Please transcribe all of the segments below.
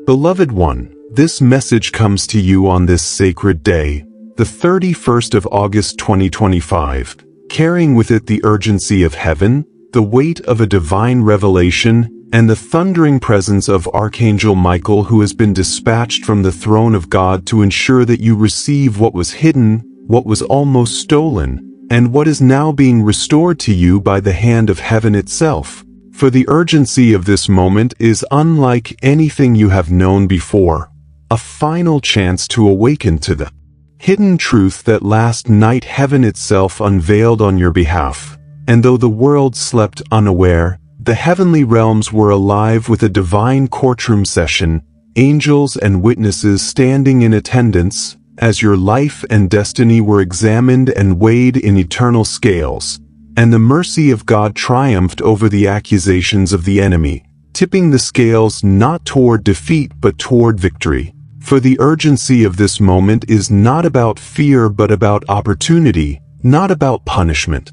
Beloved one, this message comes to you on this sacred day, the 31st of August 2025, carrying with it the urgency of heaven, the weight of a divine revelation, and the thundering presence of Archangel Michael, who has been dispatched from the throne of God to ensure that you receive what was hidden, what was almost stolen, and what is now being restored to you by the hand of heaven itself. For the urgency of this moment is unlike anything you have known before, a final chance to awaken to the hidden truth that last night heaven itself unveiled on your behalf. And though the world slept unaware, the heavenly realms were alive with a divine courtroom session, angels and witnesses standing in attendance, as your life and destiny were examined and weighed in eternal scales. And the mercy of God triumphed over the accusations of the enemy, tipping the scales not toward defeat but toward victory. For the urgency of this moment is not about fear but about opportunity, not about punishment,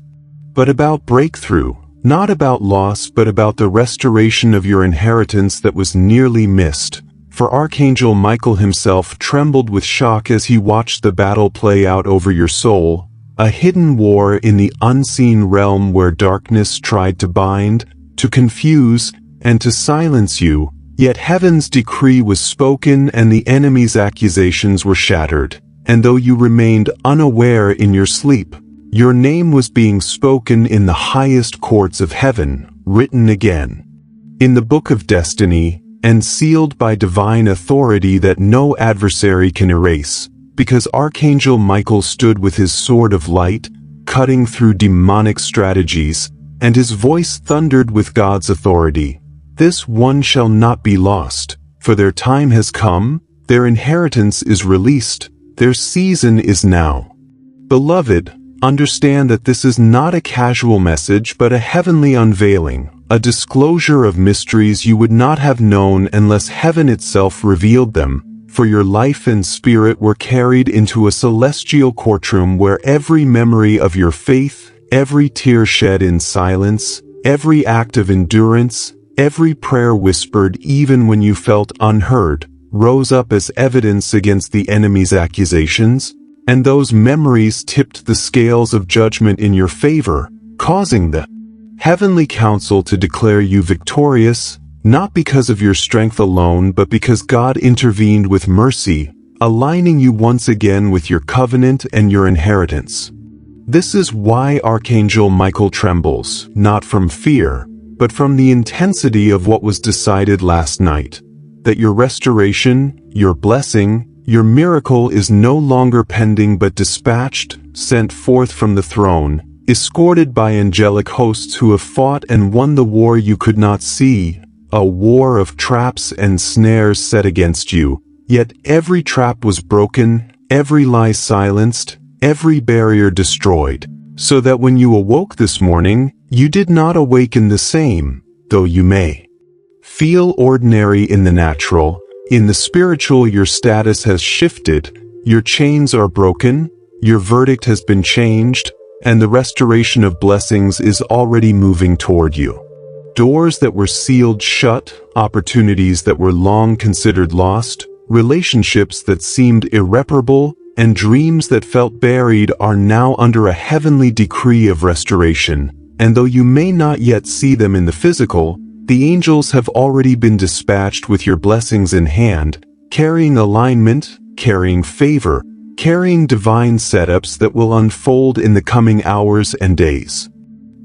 but about breakthrough, not about loss but about the restoration of your inheritance that was nearly missed. For Archangel Michael himself trembled with shock as he watched the battle play out over your soul, a hidden war in the unseen realm where darkness tried to bind, to confuse, and to silence you. Yet heaven's decree was spoken and the enemy's accusations were shattered. And though you remained unaware in your sleep, your name was being spoken in the highest courts of heaven, written again in the book of destiny, and sealed by divine authority that no adversary can erase. Because Archangel Michael stood with his sword of light, cutting through demonic strategies, and his voice thundered with God's authority. This one shall not be lost, for their time has come, their inheritance is released, their season is now. Beloved, understand that this is not a casual message but a heavenly unveiling, a disclosure of mysteries you would not have known unless heaven itself revealed them. For your life and spirit were carried into a celestial courtroom where every memory of your faith, every tear shed in silence, every act of endurance, every prayer whispered even when you felt unheard, rose up as evidence against the enemy's accusations, and those memories tipped the scales of judgment in your favor, causing the heavenly council to declare you victorious, not because of your strength alone but because God intervened with mercy, aligning you once again with your covenant and your inheritance. This is why Archangel Michael trembles, not from fear, but from the intensity of what was decided last night, that your restoration, your blessing, your miracle is no longer pending but dispatched, sent forth from the throne, escorted by angelic hosts who have fought and won the war you could not see, a war of traps and snares set against you. Yet every trap was broken, every lie silenced, every barrier destroyed, so that when you awoke this morning, you did not awaken the same, though you may feel ordinary in the natural. In the spiritual, your status has shifted, your chains are broken, your verdict has been changed, and the restoration of blessings is already moving toward you. Doors that were sealed shut, opportunities that were long considered lost, relationships that seemed irreparable, and dreams that felt buried are now under a heavenly decree of restoration. And though you may not yet see them in the physical, the angels have already been dispatched with your blessings in hand, carrying alignment, carrying favor, carrying divine setups that will unfold in the coming hours and days.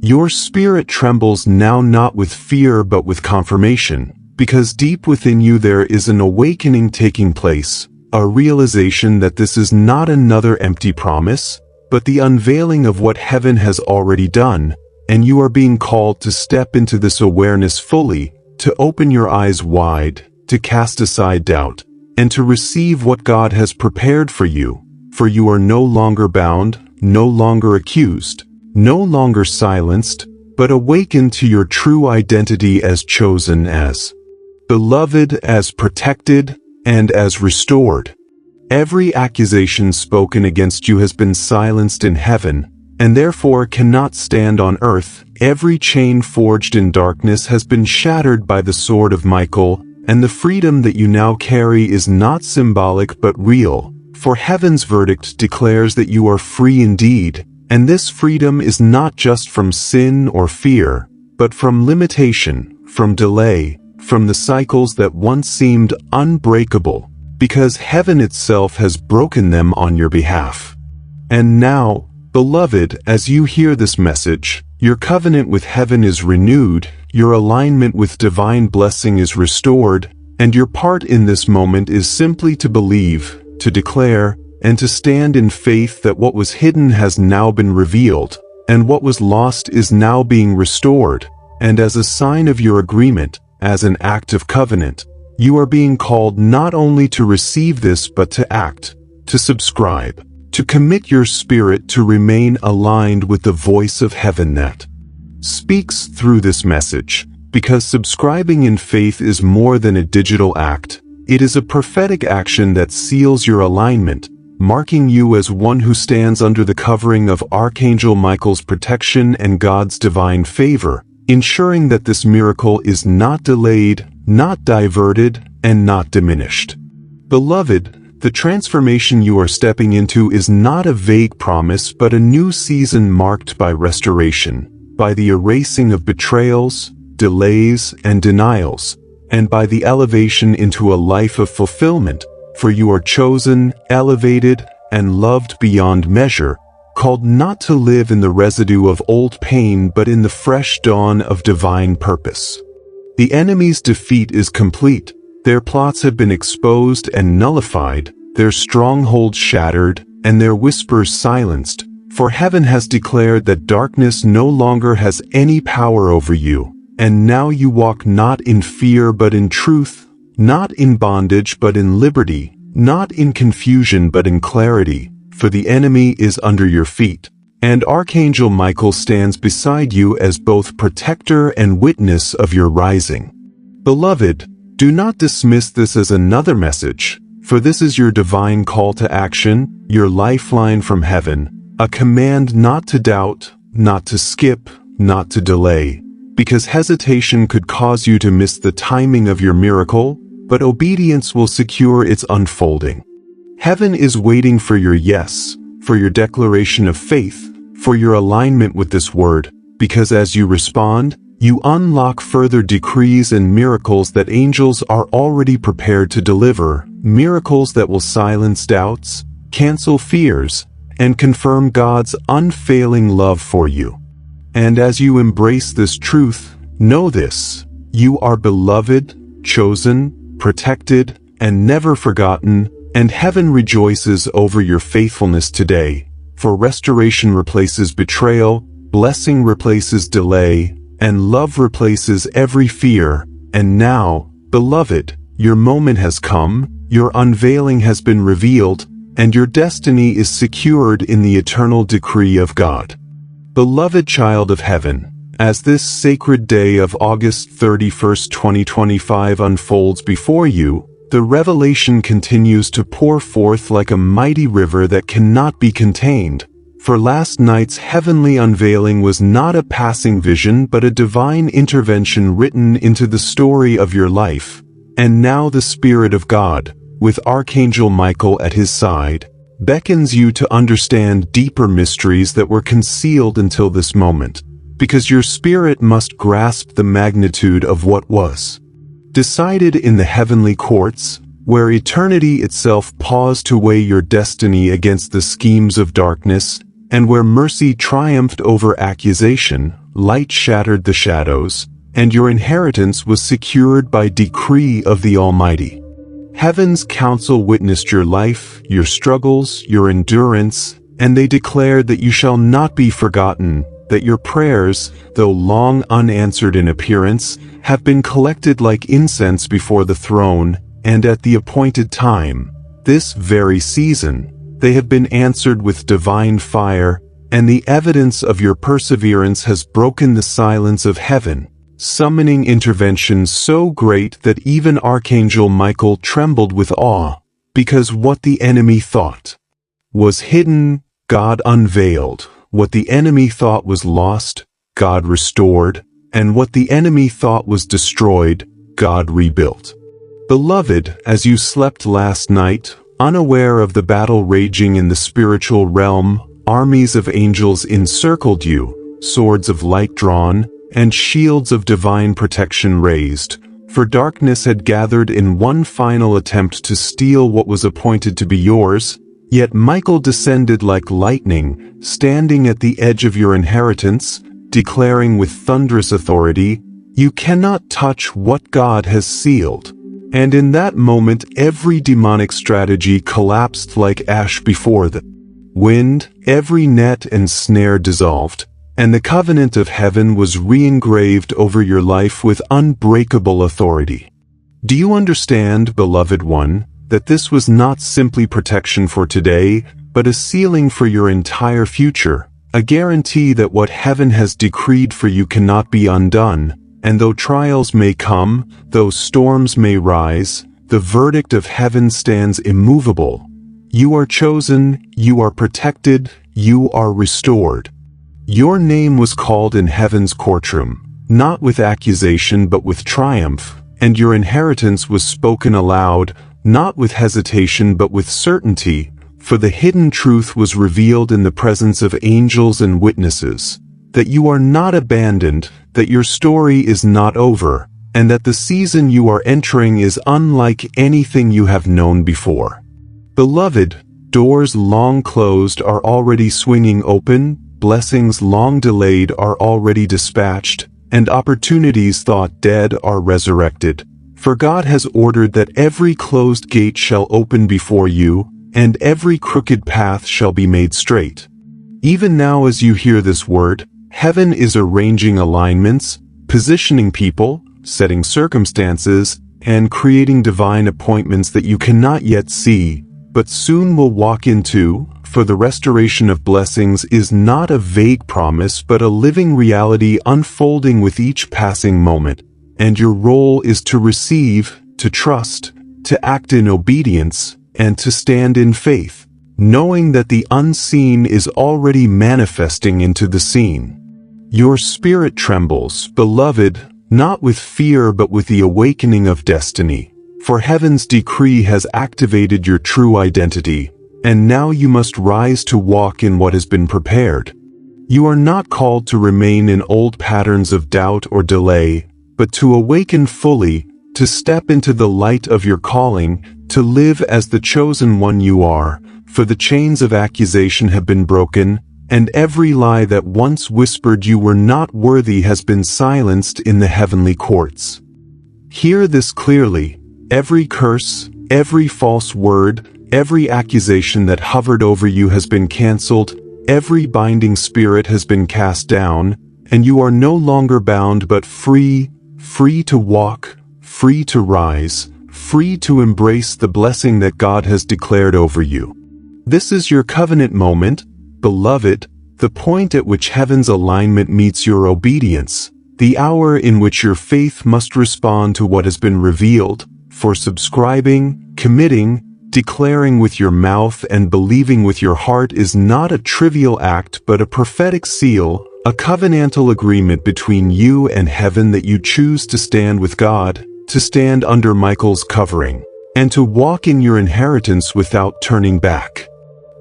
Your spirit trembles now not with fear but with confirmation, because deep within you there is an awakening taking place, a realization that this is not another empty promise, but the unveiling of what heaven has already done, and you are being called to step into this awareness fully, to open your eyes wide, to cast aside doubt, and to receive what God has prepared for you. For you are no longer bound, no longer accused, no longer silenced, but awakened to your true identity as chosen, as beloved, as protected, and as restored. Every accusation spoken against you has been silenced in heaven, and therefore cannot stand on earth. Every chain forged in darkness has been shattered by the sword of Michael, and the freedom that you now carry is not symbolic but real, for heaven's verdict declares that you are free indeed, and this freedom is not just from sin or fear, but from limitation, from delay, from the cycles that once seemed unbreakable, because heaven itself has broken them on your behalf. And now, beloved, as you hear this message, your covenant with heaven is renewed, your alignment with divine blessing is restored, and your part in this moment is simply to believe, to declare, and to stand in faith that what was hidden has now been revealed, and what was lost is now being restored, and as a sign of your agreement, as an act of covenant, you are being called not only to receive this but to act, to subscribe, to commit your spirit to remain aligned with the voice of heaven that speaks through this message, because subscribing in faith is more than a digital act. It is a prophetic action that seals your alignment, marking you as one who stands under the covering of Archangel Michael's protection and God's divine favor, ensuring that this miracle is not delayed, not diverted, and not diminished. Beloved, the transformation you are stepping into is not a vague promise but a new season marked by restoration, by the erasing of betrayals, delays, and denials, and by the elevation into a life of fulfillment, for you are chosen, elevated, and loved beyond measure, called not to live in the residue of old pain but in the fresh dawn of divine purpose. The enemy's defeat is complete, their plots have been exposed and nullified, their strongholds shattered, and their whispers silenced, for heaven has declared that darkness no longer has any power over you, and now you walk not in fear but in truth, not in bondage but in liberty, not in confusion but in clarity, for the enemy is under your feet, and Archangel Michael stands beside you as both protector and witness of your rising. Beloved, do not dismiss this as another message, for this is your divine call to action, your lifeline from heaven, a command not to doubt, not to skip, not to delay, because hesitation could cause you to miss the timing of your miracle, but obedience will secure its unfolding. Heaven is waiting for your yes, for your declaration of faith, for your alignment with this word, because as you respond, you unlock further decrees and miracles that angels are already prepared to deliver, miracles that will silence doubts, cancel fears, and confirm God's unfailing love for you. And as you embrace this truth, know this: you are beloved, chosen, protected, and never forgotten, and heaven rejoices over your faithfulness today, for restoration replaces betrayal, blessing replaces delay, and love replaces every fear. And now, beloved, your moment has come, your unveiling has been revealed, and your destiny is secured in the eternal decree of God. Beloved child of heaven, as this sacred day of August 31st, 2025 unfolds before you, the revelation continues to pour forth like a mighty river that cannot be contained. For last night's heavenly unveiling was not a passing vision but a divine intervention written into the story of your life. And now the Spirit of God, with Archangel Michael at his side, beckons you to understand deeper mysteries that were concealed until this moment, because your spirit must grasp the magnitude of what was decided in the heavenly courts, where eternity itself paused to weigh your destiny against the schemes of darkness, and where mercy triumphed over accusation, light shattered the shadows, and your inheritance was secured by decree of the Almighty. Heaven's counsel witnessed your life, your struggles, your endurance, and they declared that you shall not be forgotten, that your prayers, though long unanswered in appearance, have been collected like incense before the throne, and at the appointed time, this very season, they have been answered with divine fire, and the evidence of your perseverance has broken the silence of heaven, summoning intervention so great that even Archangel Michael trembled with awe, because what the enemy thought was hidden, God unveiled. What the enemy thought was lost, God restored, and what the enemy thought was destroyed, God rebuilt. Beloved, as you slept last night, unaware of the battle raging in the spiritual realm, armies of angels encircled you, swords of light drawn, and shields of divine protection raised, for darkness had gathered in one final attempt to steal what was appointed to be yours. Yet Michael descended like lightning, standing at the edge of your inheritance, declaring with thunderous authority, "You cannot touch what God has sealed." And in that moment every demonic strategy collapsed like ash before the wind, every net and snare dissolved, and the covenant of heaven was re-engraved over your life with unbreakable authority. Do you understand, beloved one, that this was not simply protection for today, but a sealing for your entire future, a guarantee that what heaven has decreed for you cannot be undone? And though trials may come, though storms may rise, the verdict of heaven stands immovable. You are chosen, you are protected, you are restored. Your name was called in heaven's courtroom, not with accusation but with triumph, and your inheritance was spoken aloud, not with hesitation but with certainty, for the hidden truth was revealed in the presence of angels and witnesses, that you are not abandoned, that your story is not over, and that the season you are entering is unlike anything you have known before. Beloved, doors long closed are already swinging open, blessings long delayed are already dispatched, and opportunities thought dead are resurrected. For God has ordered that every closed gate shall open before you, and every crooked path shall be made straight. Even now as you hear this word, heaven is arranging alignments, positioning people, setting circumstances, and creating divine appointments that you cannot yet see, but soon will walk into, for the restoration of blessings is not a vague promise but a living reality unfolding with each passing moment, and your role is to receive, to trust, to act in obedience, and to stand in faith, knowing that the unseen is already manifesting into the seen. Your spirit trembles, beloved, not with fear but with the awakening of destiny, for heaven's decree has activated your true identity, and now you must rise to walk in what has been prepared. You are not called to remain in old patterns of doubt or delay, but to awaken fully, to step into the light of your calling, to live as the chosen one you are, for the chains of accusation have been broken, and every lie that once whispered you were not worthy has been silenced in the heavenly courts. Hear this clearly: every curse, every false word, every accusation that hovered over you has been cancelled, every binding spirit has been cast down, and you are no longer bound but free, free to walk, free to rise, free to embrace the blessing that God has declared over you. This is your covenant moment, beloved, the point at which heaven's alignment meets your obedience, the hour in which your faith must respond to what has been revealed, for subscribing, committing, declaring with your mouth and believing with your heart is not a trivial act but a prophetic seal, a covenantal agreement between you and heaven that you choose to stand with God, to stand under Michael's covering, and to walk in your inheritance without turning back.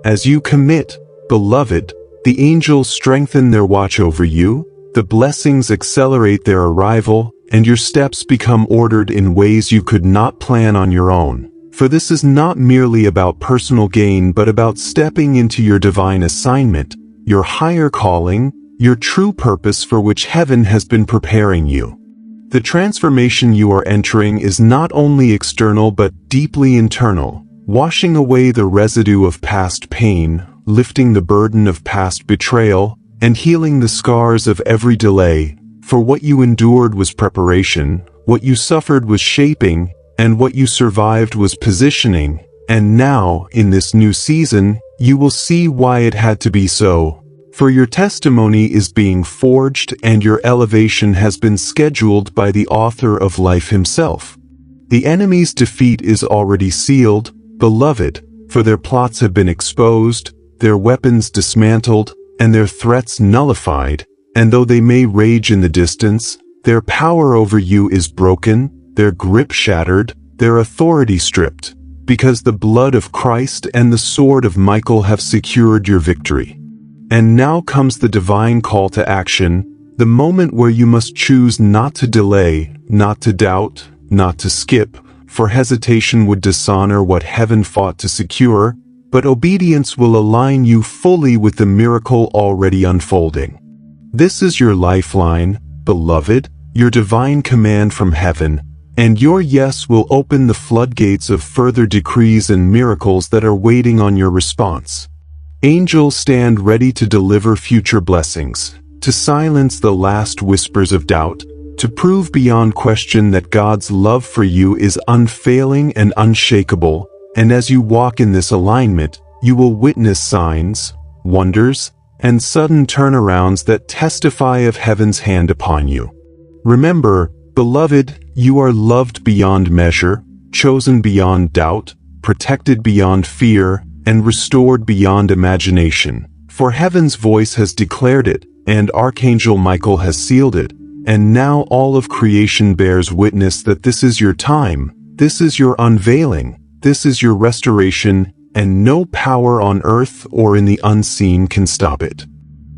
As you commit, beloved, the angels strengthen their watch over you, the blessings accelerate their arrival, and your steps become ordered in ways you could not plan on your own. For this is not merely about personal gain but about stepping into your divine assignment, your higher calling, your true purpose for which heaven has been preparing you. The transformation you are entering is not only external but deeply internal, washing away the residue of past pain, lifting the burden of past betrayal, and healing the scars of every delay. For what you endured was preparation, what you suffered was shaping, and what you survived was positioning, and now, in this new season, you will see why it had to be so. For your testimony is being forged and your elevation has been scheduled by the author of life himself. The enemy's defeat is already sealed, beloved, for their plots have been exposed, their weapons dismantled, and their threats nullified, and though they may rage in the distance, their power over you is broken, their grip shattered, their authority stripped, because the blood of Christ and the sword of Michael have secured your victory. And now comes the divine call to action, the moment where you must choose not to delay, not to doubt, not to skip, for hesitation would dishonor what heaven fought to secure, but obedience will align you fully with the miracle already unfolding. This is your lifeline, beloved, your divine command from heaven, and your yes will open the floodgates of further decrees and miracles that are waiting on your response. Angels stand ready to deliver future blessings, to silence the last whispers of doubt, to prove beyond question that God's love for you is unfailing and unshakable, and as you walk in this alignment, you will witness signs, wonders, and sudden turnarounds that testify of heaven's hand upon you. Remember, beloved, you are loved beyond measure, chosen beyond doubt, protected beyond fear, and restored beyond imagination. For heaven's voice has declared it, and Archangel Michael has sealed it, and now all of creation bears witness that this is your time, this is your unveiling, this is your restoration, and no power on earth or in the unseen can stop it.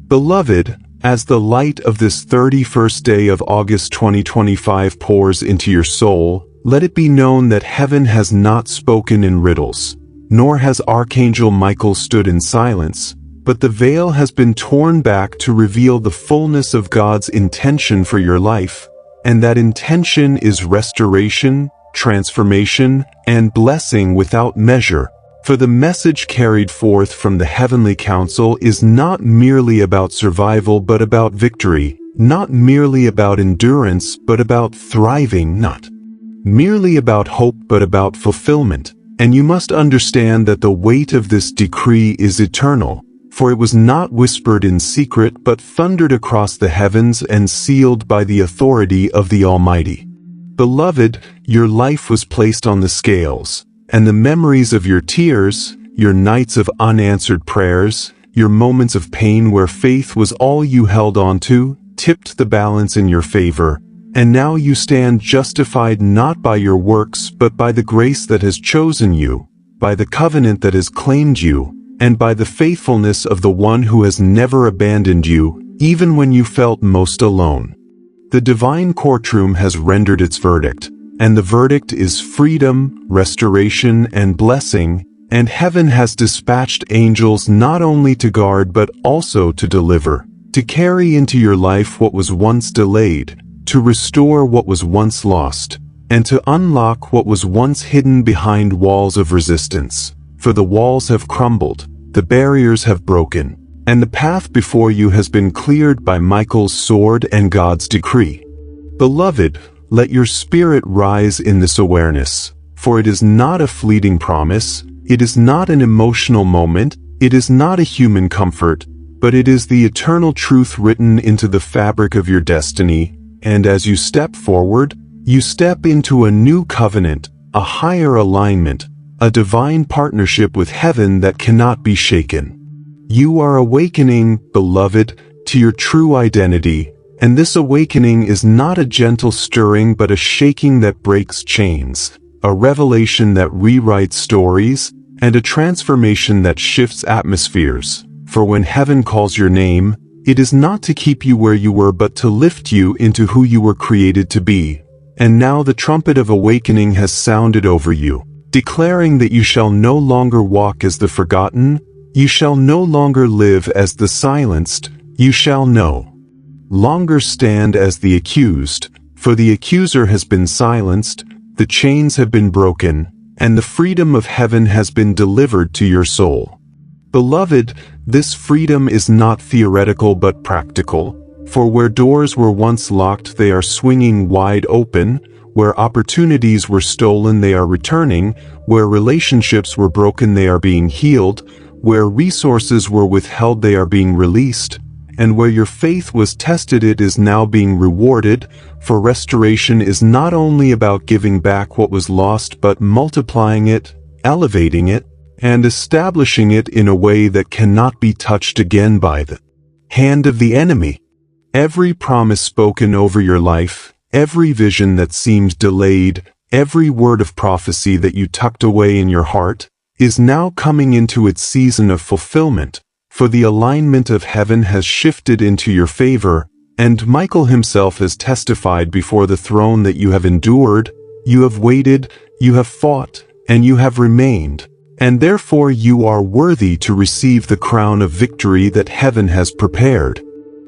Beloved, as the light of this 31st day of August 2025 pours into your soul, let it be known that heaven has not spoken in riddles, nor has Archangel Michael stood in silence, but the veil has been torn back to reveal the fullness of God's intention for your life, and that intention is restoration, transformation, and blessing without measure. For the message carried forth from the heavenly council is not merely about survival but about victory, not merely about endurance but about thriving, not merely about hope but about fulfillment. And you must understand that the weight of this decree is eternal, for it was not whispered in secret but thundered across the heavens and sealed by the authority of the Almighty. Beloved, your life was placed on the scales, and the memories of your tears, your nights of unanswered prayers, your moments of pain where faith was all you held on to, tipped the balance in your favor, and now you stand justified not by your works but by the grace that has chosen you, by the covenant that has claimed you, and by the faithfulness of the one who has never abandoned you, even when you felt most alone. The divine courtroom has rendered its verdict, and the verdict is freedom, restoration, and blessing, and heaven has dispatched angels not only to guard but also to deliver, to carry into your life what was once delayed, to restore what was once lost, and to unlock what was once hidden behind walls of resistance. For the walls have crumbled, the barriers have broken, and the path before you has been cleared by Michael's sword and God's decree. Beloved, let your spirit rise in this awareness, for it is not a fleeting promise, it is not an emotional moment, it is not a human comfort, but it is the eternal truth written into the fabric of your destiny, and as you step forward, you step into a new covenant, a higher alignment, a divine partnership with heaven that cannot be shaken. You are awakening, beloved, to your true identity, and this awakening is not a gentle stirring but a shaking that breaks chains, a revelation that rewrites stories, and a transformation that shifts atmospheres. For when heaven calls your name, it is not to keep you where you were but to lift you into who you were created to be. And now the trumpet of awakening has sounded over you, declaring that you shall no longer walk as the forgotten, you shall no longer live as the silenced, you shall no longer stand as the accused, for the accuser has been silenced, the chains have been broken, and the freedom of heaven has been delivered to your soul. Beloved, this freedom is not theoretical but practical, for where doors were once locked they are swinging wide open, where opportunities were stolen they are returning, where relationships were broken they are being healed, where resources were withheld they are being released, and where your faith was tested it is now being rewarded, for restoration is not only about giving back what was lost but multiplying it, elevating it, and establishing it in a way that cannot be touched again by the hand of the enemy. Every promise spoken over your life, every vision that seemed delayed, every word of prophecy that you tucked away in your heart, is now coming into its season of fulfillment, for the alignment of heaven has shifted into your favor, and Michael himself has testified before the throne that you have endured, you have waited, you have fought, and you have remained, and therefore you are worthy to receive the crown of victory that heaven has prepared.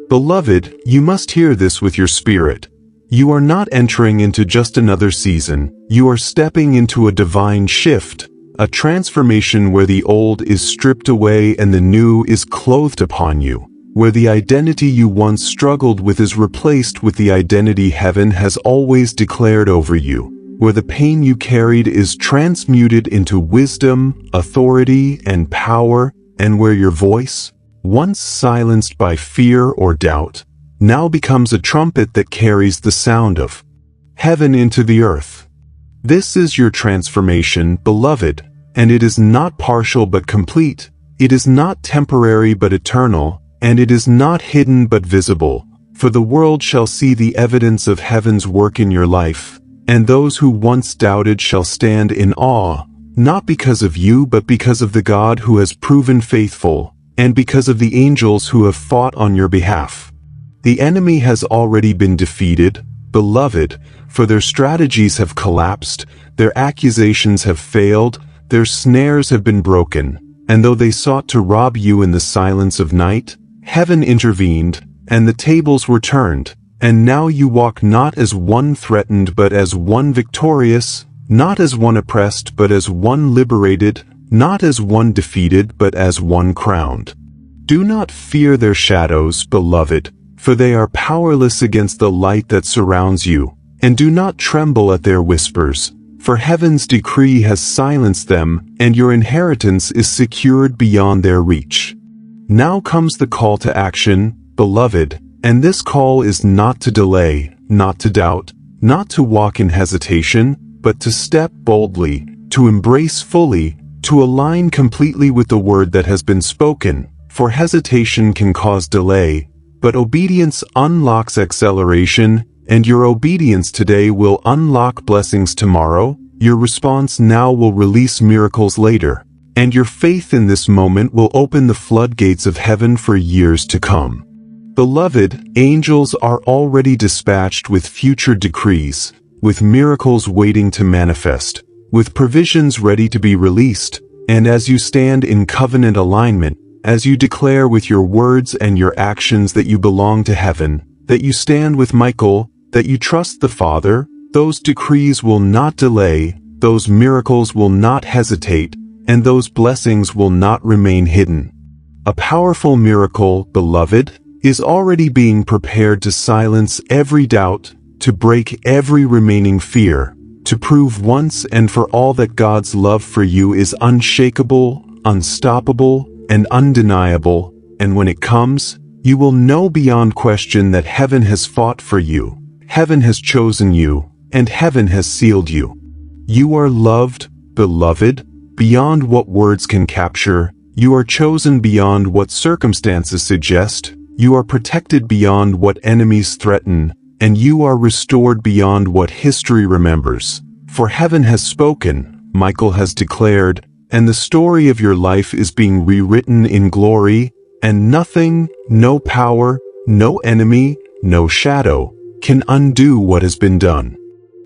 Beloved, you must hear this with your spirit. You are not entering into just another season, you are stepping into a divine shift, a transformation where the old is stripped away and the new is clothed upon you, where the identity you once struggled with is replaced with the identity heaven has always declared over you, where the pain you carried is transmuted into wisdom, authority, and power, and where your voice, once silenced by fear or doubt, now becomes a trumpet that carries the sound of heaven into the earth. This is your transformation, beloved, and it is not partial but complete, it is not temporary but eternal, and it is not hidden but visible, for the world shall see the evidence of heaven's work in your life, and those who once doubted shall stand in awe, not because of you but because of the God who has proven faithful, and because of the angels who have fought on your behalf. The enemy has already been defeated, beloved, for their strategies have collapsed, their accusations have failed, their snares have been broken, and though they sought to rob you in the silence of night, heaven intervened, and the tables were turned, and now you walk not as one threatened but as one victorious, not as one oppressed but as one liberated, not as one defeated but as one crowned. Do not fear their shadows, beloved, for they are powerless against the light that surrounds you, and do not tremble at their whispers, for heaven's decree has silenced them, and your inheritance is secured beyond their reach. Now comes the call to action, beloved, and this call is not to delay, not to doubt, not to walk in hesitation, but to step boldly, to embrace fully, to align completely with the word that has been spoken, for hesitation can cause delay, but obedience unlocks acceleration, and your obedience today will unlock blessings tomorrow, your response now will release miracles later, and your faith in this moment will open the floodgates of heaven for years to come. Beloved, angels are already dispatched with future decrees, with miracles waiting to manifest, with provisions ready to be released, and as you stand in covenant alignment, as you declare with your words and your actions that you belong to heaven, that you stand with Michael, that you trust the Father, those decrees will not delay, those miracles will not hesitate, and those blessings will not remain hidden. A powerful miracle, beloved, is already being prepared to silence every doubt, to break every remaining fear, to prove once and for all that God's love for you is unshakable, unstoppable, and undeniable, and when it comes, you will know beyond question that heaven has fought for you, heaven has chosen you, and heaven has sealed you. You are loved, beloved, beyond what words can capture, you are chosen beyond what circumstances suggest, you are protected beyond what enemies threaten, and you are restored beyond what history remembers. For heaven has spoken, Michael has declared, and the story of your life is being rewritten in glory, and nothing, no power, no enemy, no shadow, can undo what has been done.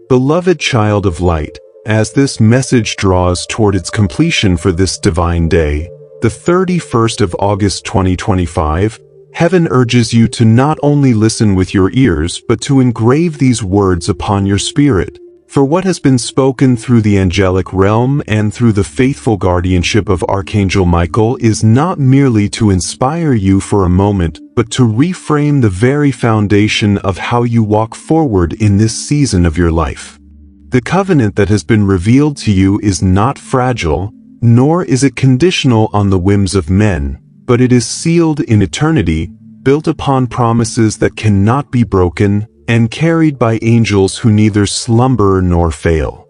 Beloved child of light, as this message draws toward its completion for this divine day, the 31st of August 2025, heaven urges you to not only listen with your ears but to engrave these words upon your spirit. For what has been spoken through the angelic realm and through the faithful guardianship of Archangel Michael is not merely to inspire you for a moment, but to reframe the very foundation of how you walk forward in this season of your life. The covenant that has been revealed to you is not fragile, nor is it conditional on the whims of men, but it is sealed in eternity, built upon promises that cannot be broken, and carried by angels who neither slumber nor fail.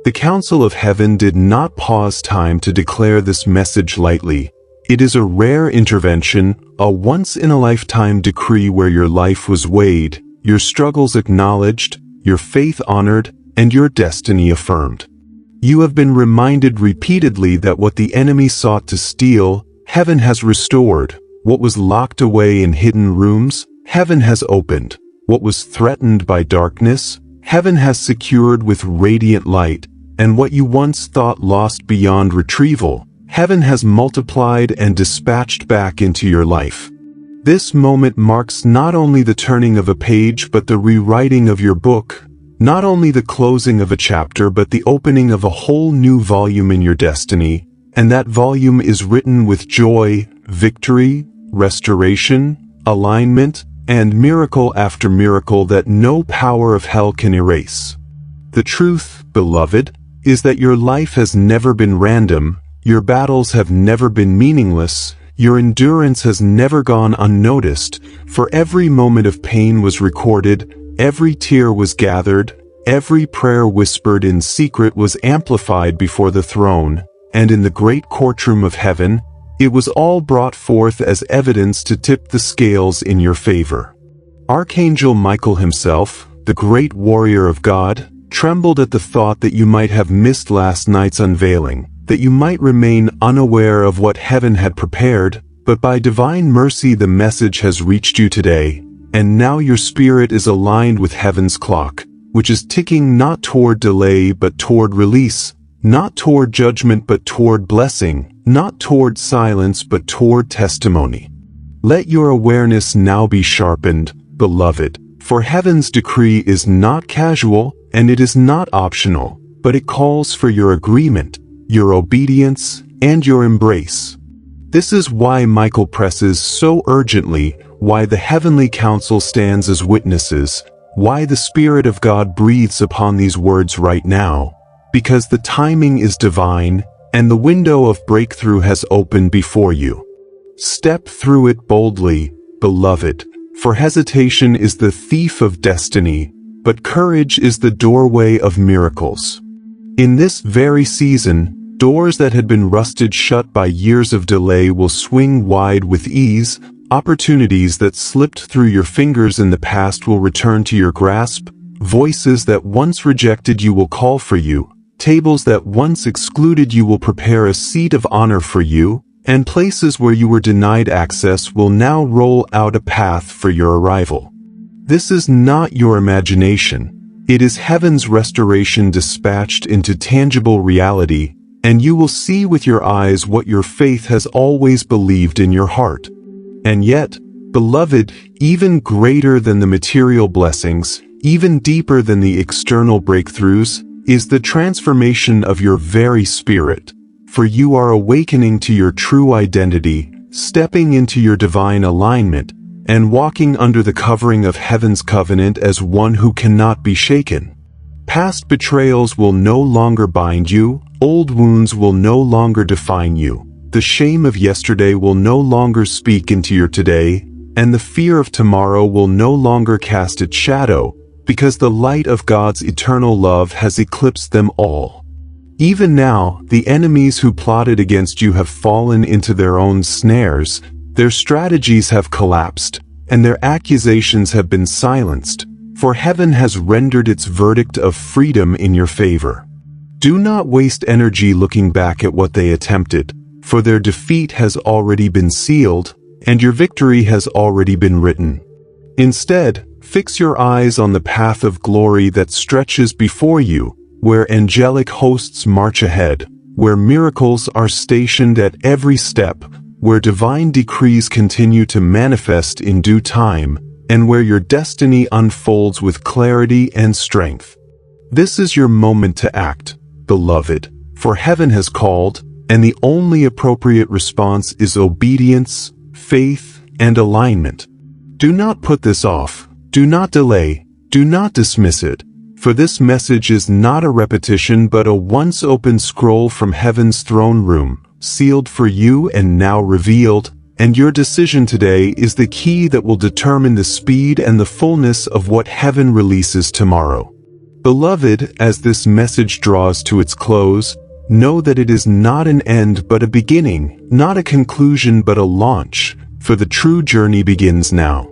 The Council of Heaven did not pause time to declare this message lightly. It is a rare intervention, a once-in-a-lifetime decree where your life was weighed, your struggles acknowledged, your faith honored, and your destiny affirmed. You have been reminded repeatedly that what the enemy sought to steal, heaven has restored. What was locked away in hidden rooms, heaven has opened. What was threatened by darkness, heaven has secured with radiant light. And what you once thought lost beyond retrieval, heaven has multiplied and dispatched back into your life. This moment marks not only the turning of a page but the rewriting of your book, not only the closing of a chapter but the opening of a whole new volume in your destiny, and that volume is written with joy, victory, restoration, alignment, and miracle after miracle that no power of hell can erase. The truth, beloved, is that your life has never been random, your battles have never been meaningless, your endurance has never gone unnoticed, for every moment of pain was recorded, every tear was gathered, every prayer whispered in secret was amplified before the throne, and in the great courtroom of heaven, it was all brought forth as evidence to tip the scales in your favor. Archangel Michael himself, the great warrior of God, trembled at the thought that you might have missed last night's unveiling, that you might remain unaware of what heaven had prepared, but by divine mercy the message has reached you today, and now your spirit is aligned with heaven's clock, which is ticking not toward delay but toward release, not toward judgment but toward blessing, not toward silence but toward testimony. Let your awareness now be sharpened, beloved, for heaven's decree is not casual, and it is not optional, but it calls for your agreement, your obedience, and your embrace. This is why Michael presses so urgently, why the heavenly council stands as witnesses, why the Spirit of God breathes upon these words right now, because the timing is divine, and the window of breakthrough has opened before you. Step through it boldly, beloved, for hesitation is the thief of destiny, but courage is the doorway of miracles. In this very season, doors that had been rusted shut by years of delay will swing wide with ease, opportunities that slipped through your fingers in the past will return to your grasp, voices that once rejected you will call for you, tables that once excluded you will prepare a seat of honor for you, and places where you were denied access will now roll out a path for your arrival. This is not your imagination. It is heaven's restoration dispatched into tangible reality, and you will see with your eyes what your faith has always believed in your heart. And yet, beloved, even greater than the material blessings, even deeper than the external breakthroughs, is the transformation of your very spirit. For you are awakening to your true identity, stepping into your divine alignment, and walking under the covering of heaven's covenant as one who cannot be shaken. Past betrayals will no longer bind you, old wounds will no longer define you, the shame of yesterday will no longer speak into your today, and the fear of tomorrow will no longer cast its shadow, because the light of God's eternal love has eclipsed them all. Even now, the enemies who plotted against you have fallen into their own snares, their strategies have collapsed, and their accusations have been silenced, for heaven has rendered its verdict of freedom in your favor. Do not waste energy looking back at what they attempted, for their defeat has already been sealed, and your victory has already been written. Instead, fix your eyes on the path of glory that stretches before you, where angelic hosts march ahead, where miracles are stationed at every step, where divine decrees continue to manifest in due time, and where your destiny unfolds with clarity and strength. This is your moment to act, beloved, for heaven has called, and the only appropriate response is obedience, faith, and alignment. Do not put this off, do not delay, do not dismiss it, for this message is not a repetition but a once open scroll from heaven's throne room, sealed for you and now revealed, and your decision today is the key that will determine the speed and the fullness of what heaven releases tomorrow. Beloved, as this message draws to its close, know that it is not an end but a beginning, not a conclusion but a launch, for the true journey begins now.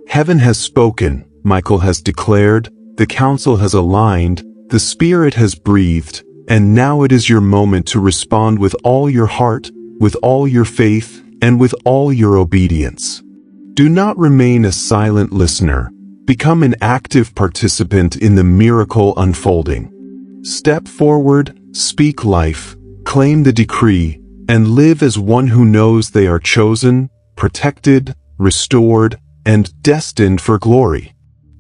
Heaven has spoken, Michael has declared, the council has aligned, The Spirit has breathed, and now it is your moment to respond with all your heart, with all your faith, and with all your obedience. Do not remain a silent listener. Become an active participant in the miracle unfolding. Step forward, speak life, claim the decree, and live as one who knows they are chosen, protected, restored, and destined for glory.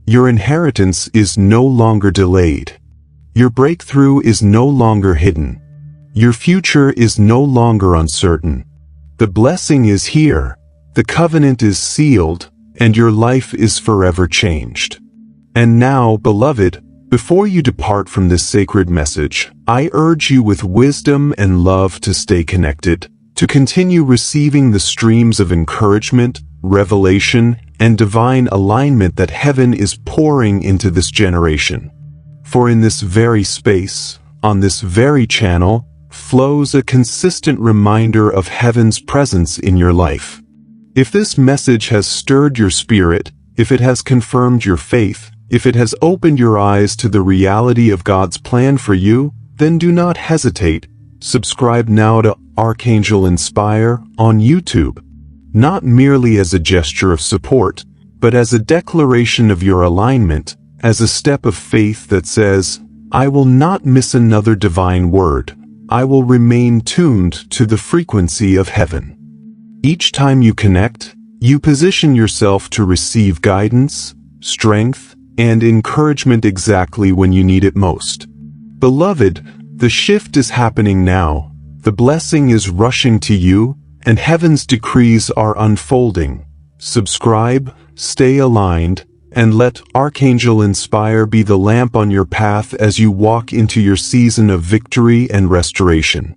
Your inheritance is no longer delayed. Your breakthrough is no longer hidden. Your future is no longer uncertain. The blessing is here, the covenant is sealed, and your life is forever changed. And now, beloved, before you depart from this sacred message, I urge you with wisdom and love to stay connected, to continue receiving the streams of encouragement, revelation, and divine alignment that heaven is pouring into this generation. For in this very space, on this very channel, flows a consistent reminder of heaven's presence in your life. If this message has stirred your spirit, if it has confirmed your faith, if it has opened your eyes to the reality of God's plan for you, then do not hesitate. Subscribe now to Archangel Inspire on YouTube, not merely as a gesture of support, but as a declaration of your alignment, as a step of faith that says, I will not miss another divine word. I will remain tuned to the frequency of heaven. Each time you connect, you position yourself to receive guidance, strength, and encouragement exactly when you need it most. Beloved, the shift is happening now. The blessing is rushing to you, and heaven's decrees are unfolding. Subscribe, stay aligned, and let Archangel Inspire be the lamp on your path as you walk into your season of victory and restoration.